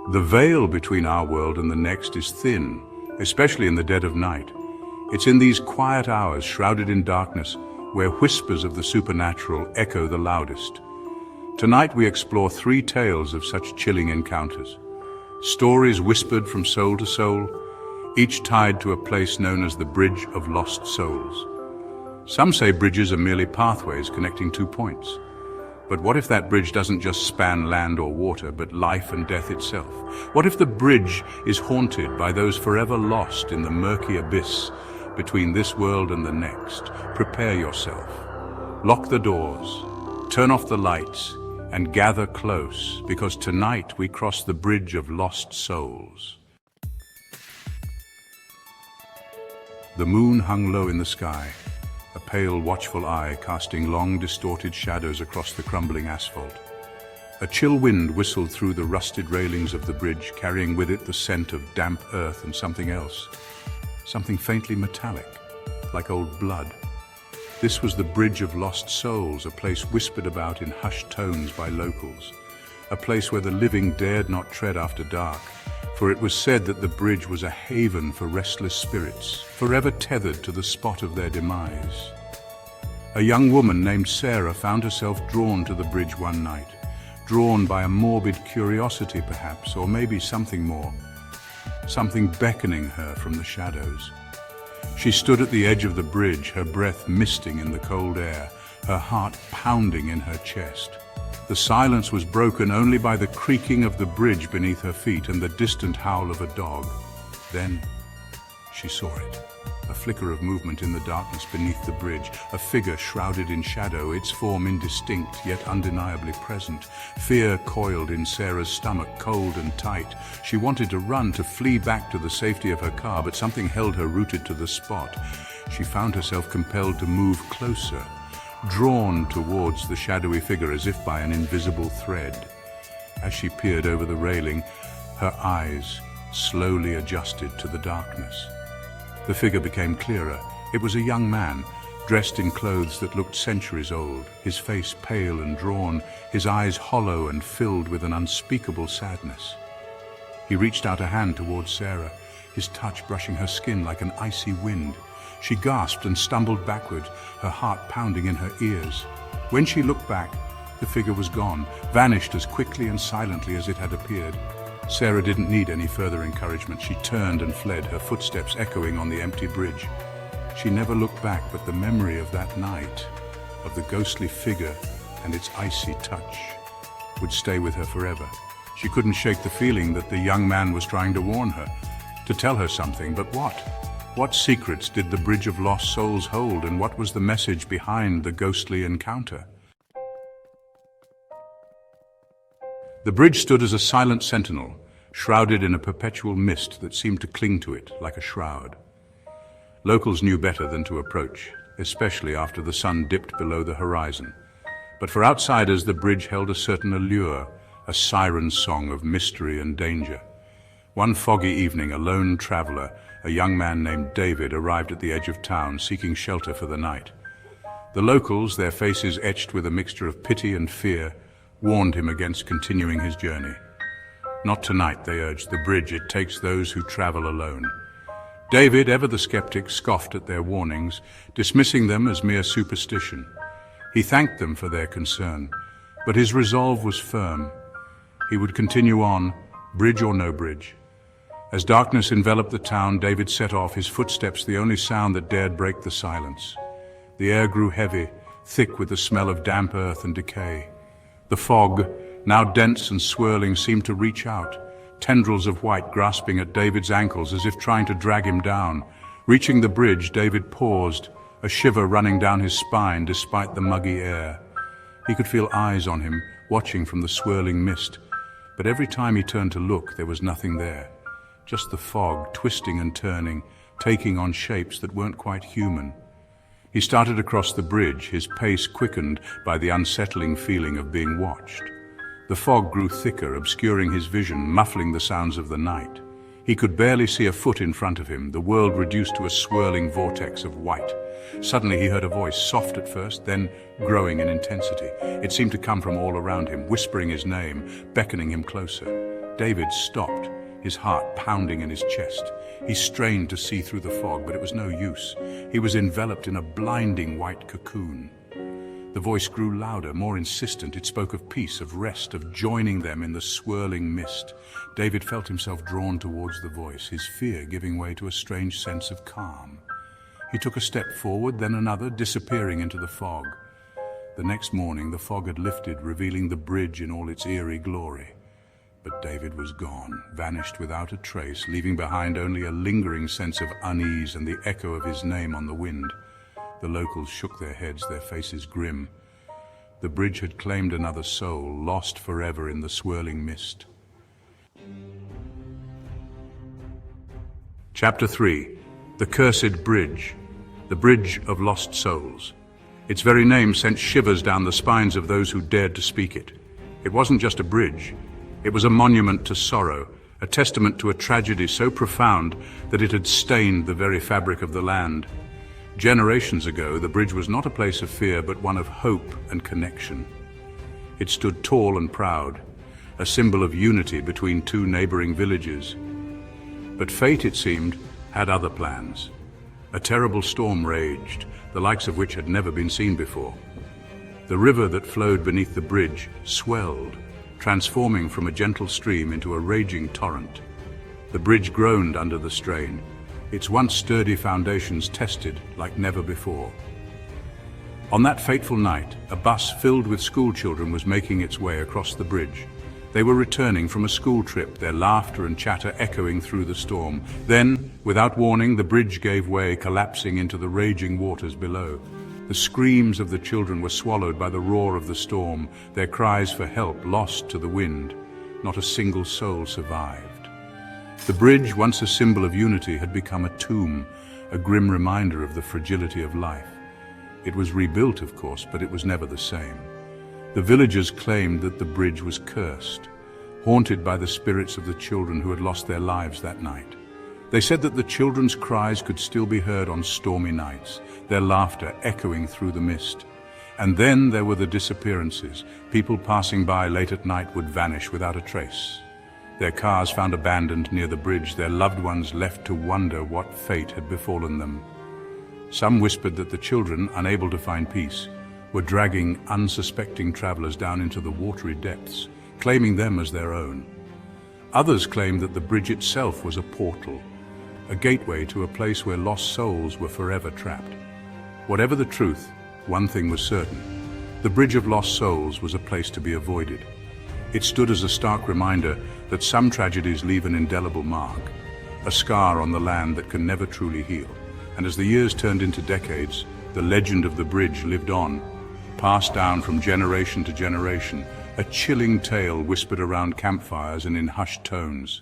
The veil between our world and the next is thin, especially in the dead of night. It's in these quiet hours, shrouded in darkness, where whispers of the supernatural echo the loudest. Tonight we explore three tales of such chilling encounters. Stories whispered from soul to soul, each tied to a place known as the Bridge of Lost Souls. Some say bridges are merely pathways connecting two points. But what if that bridge doesn't just span land or water, but life and death itself? What if the bridge is haunted by those forever lost in the murky abyss between this world and the next? Prepare yourself. Lock the doors, turn off the lights, and gather close, because tonight we cross the Bridge of Lost Souls. The moon hung low in the sky, a pale, watchful eye casting long, distorted shadows across the crumbling asphalt. A chill wind whistled through the rusted railings of the bridge, carrying with it the scent of damp earth and something else. Something faintly metallic, like old blood. This was the Bridge of Lost Souls, a place whispered about in hushed tones by locals. A place where the living dared not tread after dark, for it was said that the bridge was a haven for restless spirits, forever tethered to the spot of their demise. A young woman named Sarah found herself drawn to the bridge one night, drawn by a morbid curiosity perhaps, or maybe something more, something beckoning her from the shadows. She stood at the edge of the bridge, her breath misting in the cold air, her heart pounding in her chest. The silence was broken only by the creaking of the bridge beneath her feet and the distant howl of a dog. Then she saw it. A flicker of movement in the darkness beneath the bridge, a figure shrouded in shadow, its form indistinct yet undeniably present. Fear coiled in Sarah's stomach, cold and tight. She wanted to run, to flee back to the safety of her car, but something held her rooted to the spot. She found herself compelled to move closer, drawn towards the shadowy figure as if by an invisible thread. As she peered over the railing, her eyes slowly adjusted to the darkness. The figure became clearer. It was a young man, dressed in clothes that looked centuries old, his face pale and drawn, his eyes hollow and filled with an unspeakable sadness. He reached out a hand towards Sarah, his touch brushing her skin like an icy wind. She gasped and stumbled backward, her heart pounding in her ears. When she looked back, the figure was gone, vanished as quickly and silently as it had appeared. Sarah didn't need any further encouragement. She turned and fled, her footsteps echoing on the empty bridge. She never looked back, but the memory of that night, of the ghostly figure and its icy touch, would stay with her forever. She couldn't shake the feeling that the young man was trying to warn her, to tell her something, but what? What secrets did the Bridge of Lost Souls hold, and what was the message behind the ghostly encounter? The bridge stood as a silent sentinel, shrouded in a perpetual mist that seemed to cling to it like a shroud. Locals knew better than to approach, especially after the sun dipped below the horizon. But for outsiders, the bridge held a certain allure, a siren song of mystery and danger. One foggy evening, a lone traveler, a young man named David, arrived at the edge of town, seeking shelter for the night. The locals, their faces etched with a mixture of pity and fear, warned him against continuing his journey. Not tonight, they urged. The bridge, it takes those who travel alone. David, ever the skeptic, scoffed at their warnings, dismissing them as mere superstition. He thanked them for their concern, but his resolve was firm. He would continue on, bridge or no bridge. As darkness enveloped the town, David set off, his footsteps the only sound that dared break the silence. The air grew heavy, thick with the smell of damp earth and decay. The fog, now dense and swirling, seemed to reach out, tendrils of white grasping at David's ankles as if trying to drag him down. Reaching the bridge, David paused, a shiver running down his spine despite the muggy air. He could feel eyes on him, watching from the swirling mist, but every time he turned to look, there was nothing there. Just the fog, twisting and turning, taking on shapes that weren't quite human. He started across the bridge, his pace quickened by the unsettling feeling of being watched. The fog grew thicker, obscuring his vision, muffling the sounds of the night. He could barely see a foot in front of him, the world reduced to a swirling vortex of white. Suddenly he heard a voice, soft at first, then growing in intensity. It seemed to come from all around him, whispering his name, beckoning him closer. David stopped, his heart pounding in his chest. He strained to see through the fog, but it was no use. He was enveloped in a blinding white cocoon. The voice grew louder, more insistent. It spoke of peace, of rest, of joining them in the swirling mist. David felt himself drawn towards the voice, his fear giving way to a strange sense of calm. He took a step forward, then another, disappearing into the fog. The next morning, the fog had lifted, revealing the bridge in all its eerie glory. But David was gone, vanished without a trace, leaving behind only a lingering sense of unease and the echo of his name on the wind. The locals shook their heads, their faces grim. The bridge had claimed another soul, lost forever in the swirling mist. Chapter 3. The Cursed Bridge. The Bridge of Lost Souls. Its very name sent shivers down the spines of those who dared to speak it. It wasn't just a bridge. It was a monument to sorrow, a testament to a tragedy so profound that it had stained the very fabric of the land. Generations ago, the bridge was not a place of fear, but one of hope and connection. It stood tall and proud, a symbol of unity between two neighboring villages. But fate, it seemed, had other plans. A terrible storm raged, the likes of which had never been seen before. The river that flowed beneath the bridge swelled, transforming from a gentle stream into a raging torrent. The bridge groaned under the strain, its once sturdy foundations tested like never before. On that fateful night, a bus filled with schoolchildren was making its way across the bridge. They were returning from a school trip, their laughter and chatter echoing through the storm. Then, without warning, the bridge gave way, collapsing into the raging waters below. The screams of the children were swallowed by the roar of the storm, their cries for help lost to the wind. Not a single soul survived. The bridge, once a symbol of unity, had become a tomb, a grim reminder of the fragility of life. It was rebuilt, of course, but it was never the same. The villagers claimed that the bridge was cursed, haunted by the spirits of the children who had lost their lives that night. They said that the children's cries could still be heard on stormy nights, their laughter echoing through the mist. And then there were the disappearances. People passing by late at night would vanish without a trace. Their cars found abandoned near the bridge, their loved ones left to wonder what fate had befallen them. Some whispered that the children, unable to find peace, were dragging unsuspecting travelers down into the watery depths, claiming them as their own. Others claimed that the bridge itself was a portal, a gateway to a place where lost souls were forever trapped. Whatever the truth, one thing was certain. The Bridge of Lost Souls was a place to be avoided. It stood as a stark reminder that some tragedies leave an indelible mark, a scar on the land that can never truly heal. And as the years turned into decades, the legend of the bridge lived on, passed down from generation to generation, a chilling tale whispered around campfires and in hushed tones.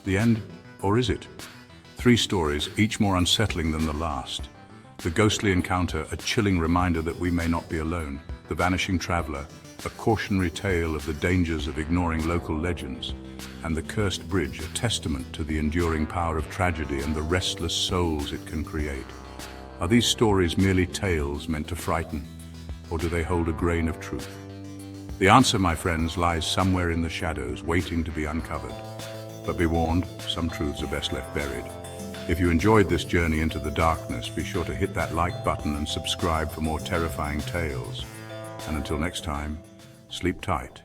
The end, or is it? 3 stories, each more unsettling than the last. The ghostly encounter, a chilling reminder that we may not be alone. The vanishing traveler, a cautionary tale of the dangers of ignoring local legends. And the cursed bridge, a testament to the enduring power of tragedy and the restless souls it can create. Are these stories merely tales meant to frighten, or do they hold a grain of truth? The answer, my friends, lies somewhere in the shadows, waiting to be uncovered. But be warned, some truths are best left buried. If you enjoyed this journey into the darkness, be sure to hit that like button and subscribe for more terrifying tales. And until next time, sleep tight.